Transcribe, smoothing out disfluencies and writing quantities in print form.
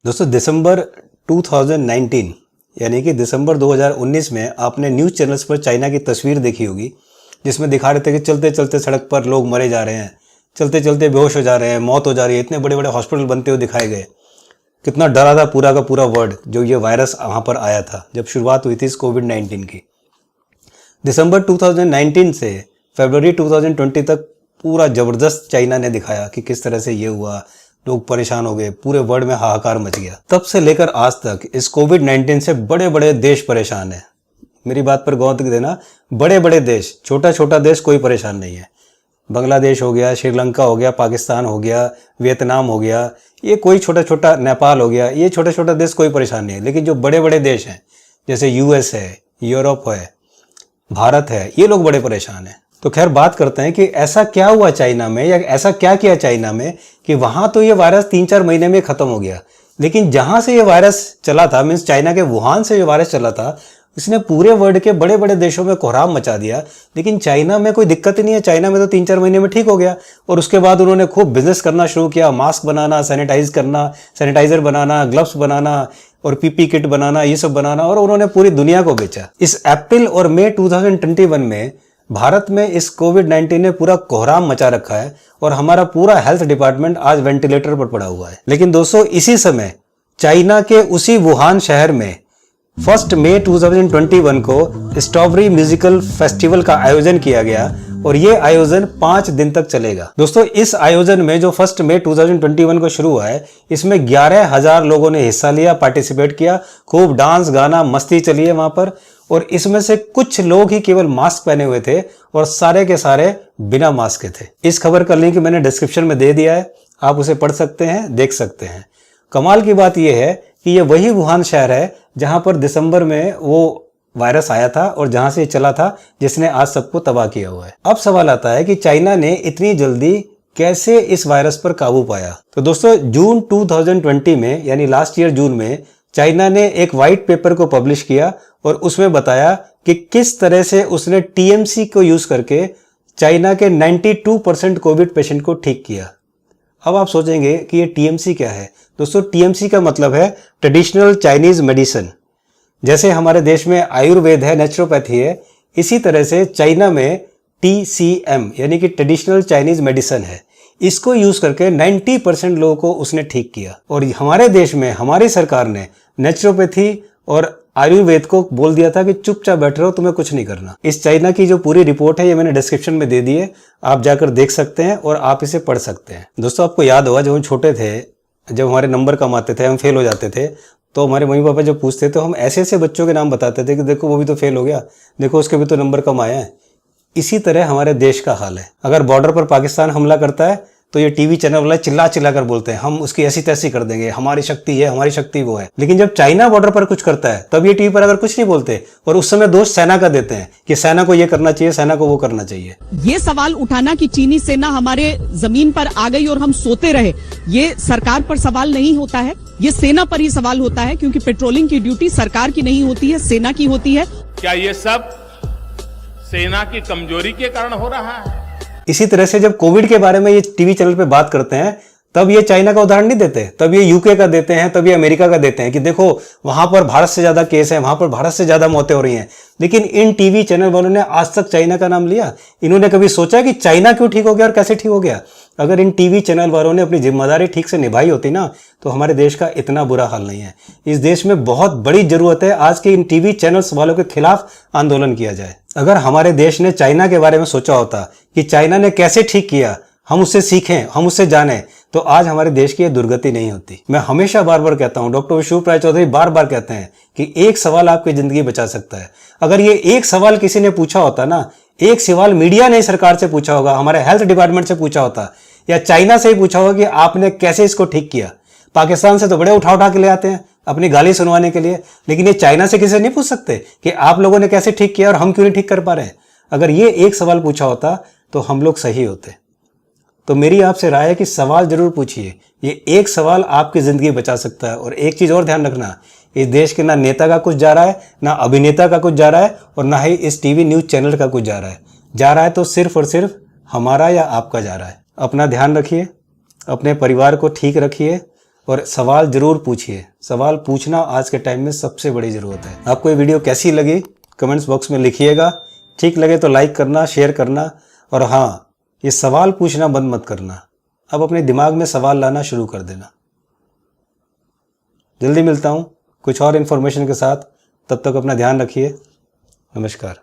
दोस्तों दिसंबर 2019 यानी कि दिसंबर 2019 में आपने न्यूज़ चैनल्स पर चाइना की तस्वीर देखी होगी जिसमें दिखा रहे थे कि चलते चलते सड़क पर लोग मरे जा रहे हैं, चलते चलते बेहोश हो जा रहे हैं, मौत हो जा रही है। इतने बड़े बड़े हॉस्पिटल बनते हुए दिखाए गए। कितना डरा था पूरा का पूरा वर्ल्ड जो ये वायरस वहाँ पर आया था जब शुरुआत हुई थी इस कोविड-19 की। दिसंबर 2019 से फरवरी 2020 तक पूरा ज़बरदस्त चाइना ने दिखाया कि किस तरह से ये हुआ, लोग परेशान हो गए, पूरे वर्ल्ड में हाहाकार मच गया। तब से लेकर आज तक इस कोविड-19 से बड़े बड़े देश परेशान हैं। मेरी बात पर गौर देना, बड़े बड़े देश, छोटा छोटा देश कोई परेशान नहीं है। बांग्लादेश हो गया, श्रीलंका हो गया, पाकिस्तान हो गया, वियतनाम हो गया, ये कोई छोटा छोटा, नेपाल हो गया, ये छोटा छोटा देश कोई परेशान नहीं है। लेकिन जो बड़े बड़े देश हैं जैसे यूएस है, यूरोप है, भारत है, ये लोग बड़े परेशान हैं। तो खैर बात करते हैं कि ऐसा क्या हुआ चाइना में, या ऐसा क्या किया चाइना में कि वहां तो ये वायरस 3-4 महीने में खत्म हो गया, लेकिन जहां से ये वायरस चला था, मीन्स चाइना के वुहान से ये वायरस चला था, इसने पूरे वर्ल्ड के बड़े बड़े देशों में कोहराम मचा दिया। लेकिन चाइना में कोई दिक्कत ही नहीं है। चाइना में तो 3-4 महीने में ठीक हो गया और उसके बाद उन्होंने खूब बिजनेस करना शुरू किया, मास्क बनाना, सैनिटाइजर बनाना, ग्लव्स बनाना और पीपी किट बनाना, ये सब बनाना, और उन्होंने पूरी दुनिया को बेचा। इस अप्रैल और मई 2021 में भारत में इस कोविड-19 ने पूरा कोहराम मचा रखा है और हमारा पूरा हेल्थ डिपार्टमेंट आज वेंटिलेटर पर पड़ा हुआ है। लेकिन दोस्तों इसी समय चाइना के उसी वुहान शहर में 1 मई 2021 को स्ट्रॉबेरी म्यूजिकल फेस्टिवल का आयोजन किया गया और ये आयोजन 5 दिन तक चलेगा। दोस्तों इस आयोजन में जो 1 मई 2021 को शुरू हुआ है, इसमें 11,000 लोगों ने हिस्सा लिया, पार्टिसिपेट किया, खूब डांस गाना मस्ती चली है वहां पर। और इसमें से कुछ लोग ही केवल मास्क पहने हुए थे और सारे के सारे बिना मास्क के थे। इस खबर का लिंक मैंने डिस्क्रिप्शन में दे दिया है, आप उसे पढ़ सकते हैं, देख सकते हैं। कमाल की बात यह है कि ये वही वुहान शहर है जहां पर दिसंबर में वो वायरस आया था और जहां से चला था, जिसने आज सबको तबाह किया हुआ है। अब सवाल आता है कि चाइना ने इतनी जल्दी कैसे इस वायरस पर काबू पाया। तो दोस्तों जून 2020 में, यानी लास्ट ईयर जून में, चाइना ने एक व्हाइट पेपर को पब्लिश किया और उसमें बताया कि किस तरह से उसने टीएमसी को यूज करके चाइना के 92% कोविड पेशेंट को ठीक किया। अब आप सोचेंगे कि ये टीएमसी क्या है। दोस्तों टीएमसी का मतलब है ट्रेडिशनल चाइनीज मेडिसिन। जैसे हमारे देश में आयुर्वेद है, नेचुरोपैथी है, इसी तरह से चाइना में टीसीएम यानी कि ट्रेडिशनल चाइनीज मेडिसिन है। इसको यूज करके 90% लोगों को उसने ठीक किया। और हमारे देश में हमारी सरकार ने नेचुरोपैथी और आयुर्वेद को बोल दिया था कि चुपचाप बैठ रहो, तुम्हें कुछ नहीं करना। इस चाइना की जो पूरी रिपोर्ट है ये मैंने डिस्क्रिप्शन में दे दी है, आप जाकर देख सकते हैं और आप इसे पढ़ सकते हैं। दोस्तों आपको याद होगा जब हम छोटे थे, जब हमारे नंबर कम आते थे, हम फेल हो जाते थे, तो हमारे मम्मी पापा जब पूछते तो हम ऐसे ऐसे बच्चों के नाम बताते थे कि देखो वो भी तो फेल हो गया, देखो उसके भी तो नंबर कम आया है। इसी तरह हमारे देश का हाल है। अगर बॉर्डर पर पाकिस्तान हमला करता है तो ये टीवी चैनल वाले चिल्ला चिल्ला कर बोलते हैं हम उसकी ऐसी तैसी कर देंगे, हमारी शक्ति है, हमारी शक्ति वो है। लेकिन जब चाइना बॉर्डर पर कुछ करता है तब ये टीवी पर अगर कुछ नहीं बोलते और उस समय दोष सेना का देते हैं कि सेना को ये करना चाहिए, सेना को वो करना चाहिए। ये सवाल उठाना कि चीनी सेना हमारे जमीन पर आ गई और हम सोते रहे, ये सरकार पर सवाल नहीं होता है, ये सेना पर ही सवाल होता है, क्योंकि पेट्रोलिंग की ड्यूटी सरकार की नहीं होती है, सेना की होती है। क्या ये सब सेना की कमजोरी के कारण हो रहा है? इसी तरह से जब कोविड के बारे में ये टीवी चैनल पे बात करते हैं तब ये चाइना का उदाहरण नहीं देते, तब ये यूके का देते हैं, तब ये अमेरिका का देते हैं कि देखो वहां पर भारत से ज्यादा केस है, वहां पर भारत से ज्यादा मौतें हो रही हैं। लेकिन इन टीवी चैनल वालों ने आज तक चाइना का नाम लिया? इन्होंने कभी सोचा कि चाइना क्यों ठीक हो गया और कैसे ठीक हो गया? अगर इन टीवी चैनल वालों ने अपनी जिम्मेदारी ठीक से निभाई होती ना तो हमारे देश का इतना बुरा हाल नहीं है। इस देश में बहुत बड़ी जरूरत है आज के इन टीवी चैनल्स वालों के खिलाफ आंदोलन किया जाए। अगर हमारे देश ने चाइना के बारे में सोचा होता कि चाइना ने कैसे ठीक किया, हम उससे सीखें, हम उससे जानें, तो आज हमारे देश की दुर्गति नहीं होती। मैं हमेशा बार बार कहता हूं, डॉक्टर विश्व राय चौधरी बार बार कहते हैं कि एक सवाल आपकी जिंदगी बचा सकता है। अगर ये एक सवाल किसी ने पूछा होता ना, एक सवाल मीडिया ने सरकार से पूछा होगा, हमारे हेल्थ डिपार्टमेंट से पूछा होता या चाइना से ही पूछा होगा कि आपने कैसे इसको ठीक किया। पाकिस्तान से तो बड़े उठा के ले आते हैं अपनी गाली सुनवाने के लिए, लेकिन ये चाइना से किसी से नहीं पूछ सकते कि आप लोगों ने कैसे ठीक किया और हम क्यों नहीं ठीक कर पा रहे हैं। अगर ये एक सवाल पूछा होता तो हम लोग सही होते। तो मेरी आपसे राय है कि सवाल जरूर पूछिए, ये एक सवाल आपकी जिंदगी बचा सकता है। और एक चीज और ध्यान रखना, इस देश के ना नेता का कुछ जा रहा है, ना अभिनेता का कुछ जा रहा है और ना ही इस टीवी न्यूज चैनल का कुछ जा रहा है तो सिर्फ और सिर्फ हमारा या आपका जा रहा है। अपना ध्यान रखिए, अपने परिवार को ठीक रखिए, और सवाल जरूर पूछिए। सवाल पूछना आज के टाइम में सबसे बड़ी ज़रूरत है। आपको ये वीडियो कैसी लगी कमेंट्स बॉक्स में लिखिएगा। ठीक लगे तो लाइक करना, शेयर करना, और हाँ, ये सवाल पूछना बंद मत करना। अब अपने दिमाग में सवाल लाना शुरू कर देना। जल्दी मिलता हूँ कुछ और इन्फॉर्मेशन के साथ। तब तक अपना ध्यान रखिए। नमस्कार।